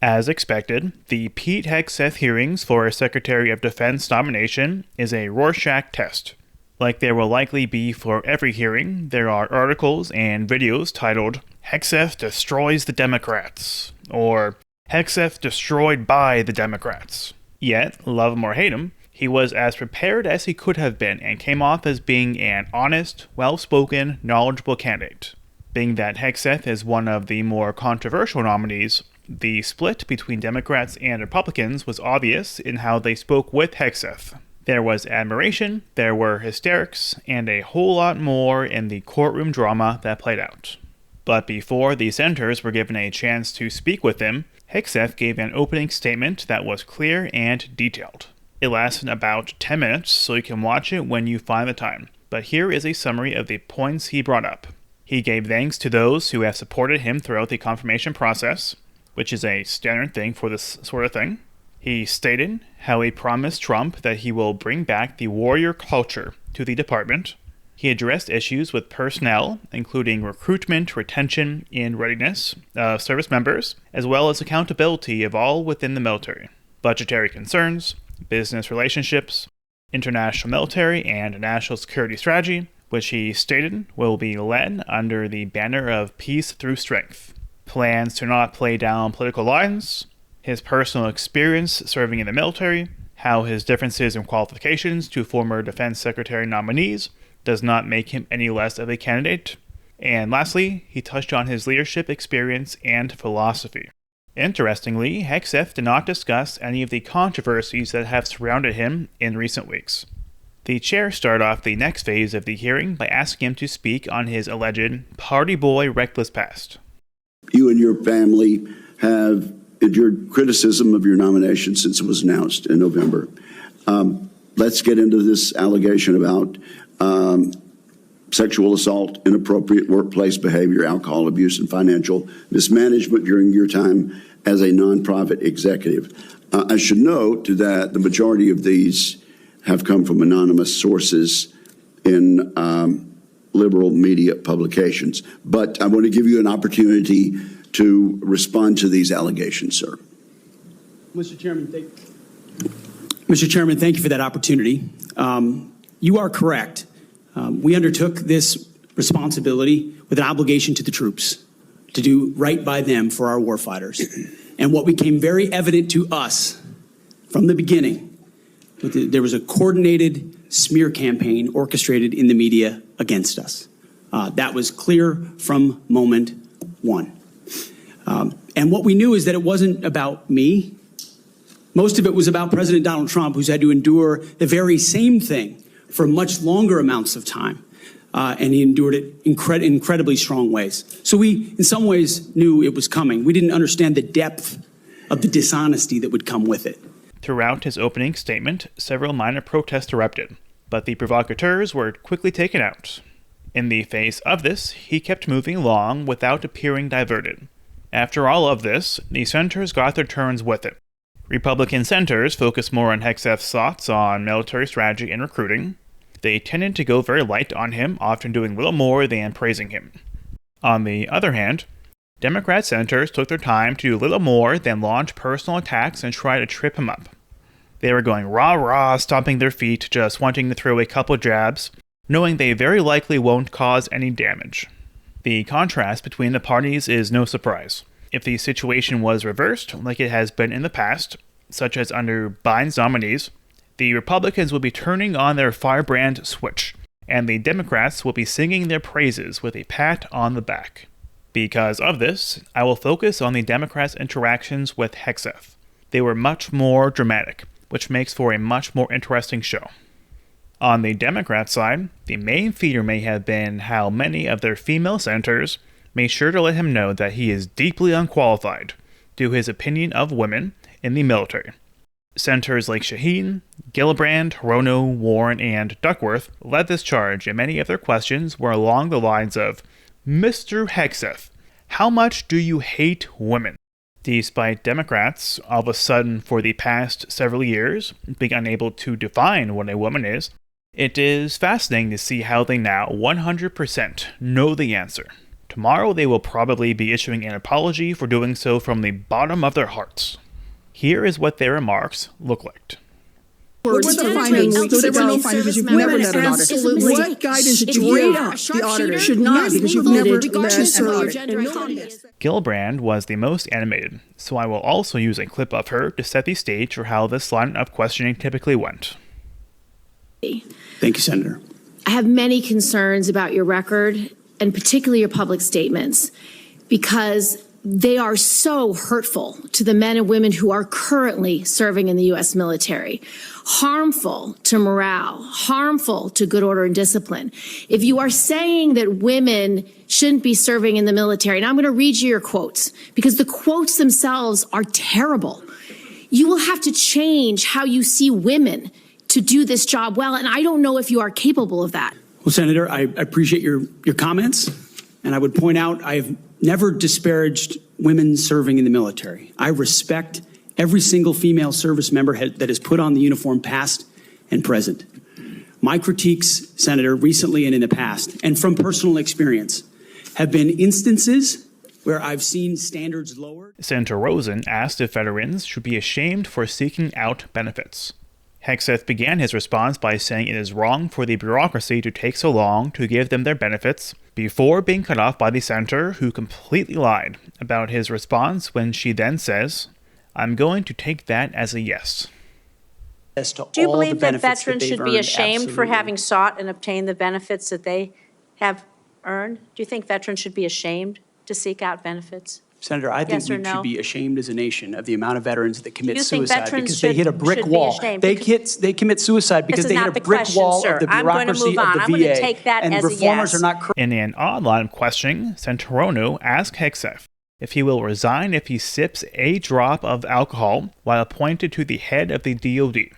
As expected, the Pete Hegseth hearings for a Secretary of Defense nomination is a Rorschach test. Like there will likely be for every hearing, there are articles and videos titled, "Hegseth Destroys the Democrats," or "Hegseth Destroyed by the Democrats." Yet, love him or hate him, he was as prepared as he could have been and came off as being an honest, well-spoken, knowledgeable candidate. Being that Hegseth is one of the more controversial nominees, the split between Democrats and Republicans was obvious in how they spoke with Hegseth. There was admiration, there were hysterics, and a whole lot more in the courtroom drama that played out. But before the senators were given a chance to speak with him, Hegseth gave an opening statement that was clear and detailed. It lasted about 10 minutes, so you can watch it when you find the time. But here is a summary of the points he brought up. He gave thanks to those who have supported him throughout the confirmation process, which is a standard thing for this sort of thing. He stated how he promised Trump that he will bring back the warrior culture to the department. He addressed issues with personnel, including recruitment, retention, and readiness of service members, as well as accountability of all within the military, budgetary concerns, business relationships, international military and national security strategy, which he stated will be led under the banner of peace through strength. Plans to not play down political lines, his personal experience serving in the military, how his differences in qualifications to former defense secretary nominees does not make him any less of a candidate, and lastly, he touched on his leadership experience and philosophy. Interestingly, Hegseth did not discuss any of the controversies that have surrounded him in recent weeks. The chair started off the next phase of the hearing by asking him to speak on his alleged party boy reckless past. You and your family have endured criticism of your nomination since it was announced in November. Let's get into this allegation about sexual assault, inappropriate workplace behavior, alcohol abuse, and financial mismanagement during your time as a nonprofit executive. I should note that the majority of these have come from anonymous sources in liberal media publications. But I want to give you an opportunity to respond to these allegations, sir. Mr. Chairman, thank you for that opportunity. You are correct. We undertook this responsibility with an obligation to the troops to do right by them for our warfighters. And what became very evident to us from the beginning, there was a coordinated smear campaign orchestrated in the media against us. That was clear from moment one. And what we knew is that it wasn't about me. Most of it was about President Donald Trump, who's had to endure the very same thing for much longer amounts of time. And he endured it in incredibly strong ways. So we, in some ways, knew it was coming. We didn't understand the depth of the dishonesty that would come with it. Throughout his opening statement, several minor protests erupted, but the provocateurs were quickly taken out. In the face of this, he kept moving along without appearing diverted. After all of this, the senators got their turns with it. Republican senators focused more on Hegseth's thoughts on military strategy and recruiting. They tended to go very light on him, often doing little more than praising him. On the other hand, Democrat senators took their time to do little more than launch personal attacks and try to trip him up. They were going rah-rah, stomping their feet, just wanting to throw a couple jabs, knowing they very likely won't cause any damage. The contrast between the parties is no surprise. If the situation was reversed, like it has been in the past, such as under Biden's nominees, the Republicans will be turning on their firebrand switch, and the Democrats will be singing their praises with a pat on the back. Because of this, I will focus on the Democrats' interactions with Hegseth. They were much more dramatic, which makes for a much more interesting show. On the Democrat side, the main feature may have been how many of their female senators made sure to let him know that he is deeply unqualified due to his opinion of women in the military. Senators like Shaheen, Gillibrand, Hirono, Warren, and Duckworth led this charge, and many of their questions were along the lines of, "Mr. Hegseth, how much do you hate women?" Despite Democrats, all of a sudden for the past several years, being unable to define what a woman is, it is fascinating to see how they now 100% know the answer Tomorrow they will probably be issuing an apology for doing so from the bottom of their hearts. Here is what their remarks look like. What were the findings? So there were no findings. You've never led an audit. What guidance did you give the auditor? Should not, because you've never led an audit. Gillibrand was the most animated, so I will also use a clip of her to set the stage for how this line of questioning typically went. Thank you, Senator. I have many concerns about your record, and particularly your public statements, because they are so hurtful to the men and women who are currently serving in the U.S. military, harmful to morale, harmful to good order and discipline. If you are saying that women shouldn't be serving in the military, and I'm going to read you your quotes, because the quotes themselves are terrible, you will have to change how you see women to do this job well, and I don't know if you are capable of that. Well, Senator, I appreciate your comments, and I would point out I've never disparaged women serving in the military. I respect every single female service member that has put on the uniform, past and present. My critiques, Senator, recently and in the past, and from personal experience, have been instances where I've seen standards lowered. Senator Rosen asked if veterans should be ashamed for seeking out benefits. Hegseth began his response by saying it is wrong for the bureaucracy to take so long to give them their benefits, before being cut off by the senator, who completely lied about his response when she then says, "I'm going to take that as a yes." Do you believe that veterans should be ashamed for having sought and obtained the benefits that they have earned? Do you think veterans should be ashamed to seek out benefits? Senator, I think Yes or we no? should be ashamed as a nation of the amount of veterans that commit You think suicide veterans because they hit a brick should be wall. ashamed? They commit suicide because they hit a brick wall of the bureaucracy of the VA. I'm going to take that and as a reformers yes. are not. In an odd line of questioning, Senator Hirono asked Hegseth if he will resign if he sips a drop of alcohol while appointed to the head of the DoD.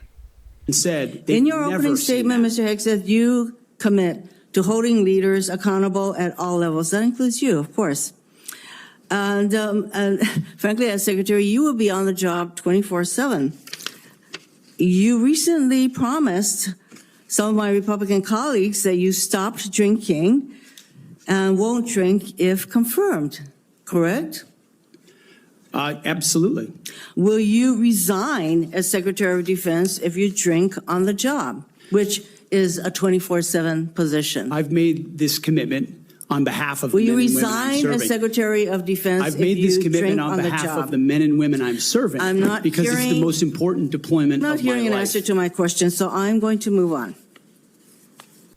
Said in your opening statement, Mr. Hegseth, you commit to holding leaders accountable at all levels. That includes you, of course. And frankly, as Secretary, you will be on the job 24/7. You recently promised some of my Republican colleagues that you stopped drinking and won't drink if confirmed, correct? Absolutely. Will you resign as Secretary of Defense if you drink on the job, which is a 24/7 position? I've made this commitment on behalf of Will the you men and women I'm resign serving. as Secretary of Defense I've if made this you commitment drink on on the behalf job? of the men and women I'm serving. I'm not because it's the hearing- most important deployment I'm not of my hearing an life. answer to my question, so I'm going to move on.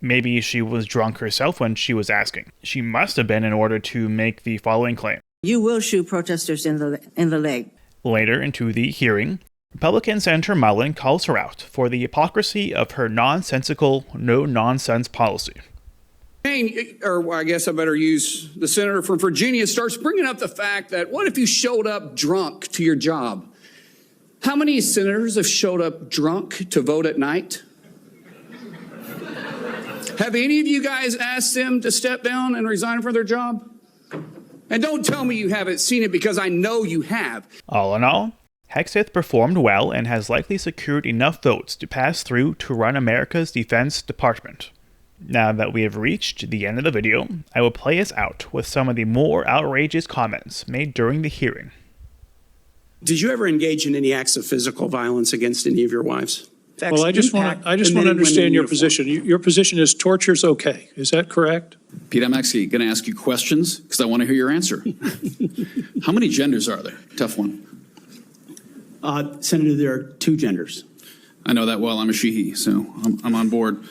Maybe she was drunk herself when she was asking. She must have been in order to make the following claim. You will shoot protesters in the leg. Later into the hearing, Republican Senator Mullen calls her out for the hypocrisy of her nonsensical, no-nonsense policy. Or I guess I better use the senator from Virginia, starts bringing up the fact that what if you showed up drunk to your job? How many senators have showed up drunk to vote at night? Have any of you guys asked them to step down and resign from their job? And don't tell me you haven't seen it, because I know you have. All in all, Hegseth performed well and has likely secured enough votes to pass through to run America's Defense Department. Now that we have reached the end of the video, I will play us out with some of the more outrageous comments made during the hearing. Did you ever engage in any acts of physical violence against any of your wives? Well, I just want to understand your position. Your position is torture's okay. Is that correct? Pete, I'm actually going to ask you questions because I want to hear your answer. How many genders are there? Tough one. Senator, there are two genders. I know that well. I'm a she-he, so I'm on board.